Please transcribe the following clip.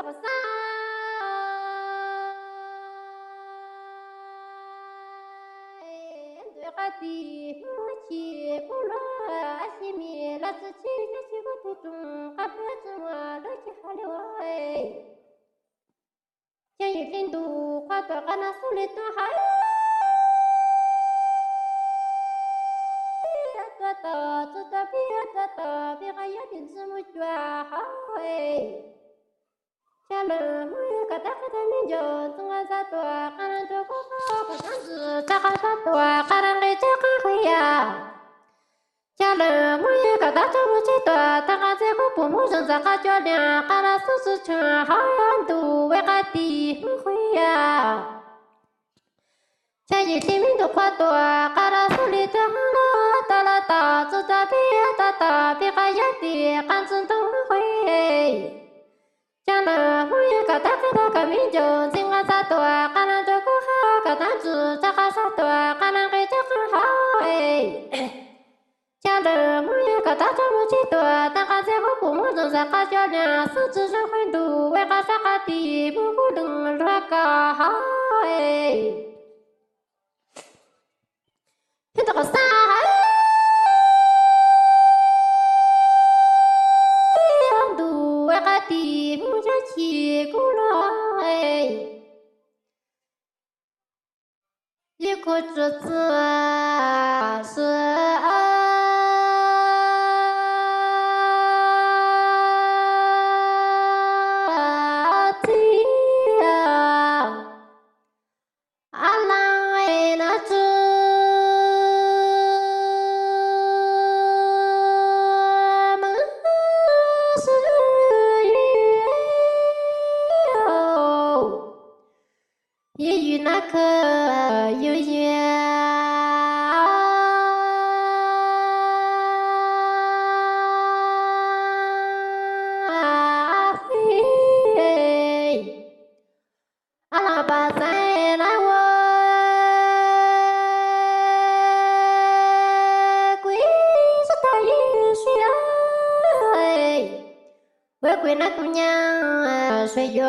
这个啥？对个的，我去不了，西米那自己也去过途中，俺不怎么都去好了哎。像一天都花多，俺那手里多还。做到别还有点子么做好哎。家人我也个大个的民众，总爱在多，俺人做个好个样子，咋个在多，俺人给这个会呀。家人我也个大做不起多，大家这个父母生这个教练，俺人手指全好样都为个地会呀。家一天民都花多，俺人手里多好了，到了到，走到别个也得，俺真都会。家人我也个大个民众，真爱啥多，俺人做个好个单子，咋个啥多，俺人给这个好哎。家人我也个大做不起多，但俺这个父母总是个教练，手指上很多，为个啥个地不能那个好哎。这个啥？地不着起过来，一个侄子是这样，阿郎哎那子。也与那个有缘。阿拉巴塞那我归是他也睡，我归那姑娘睡觉。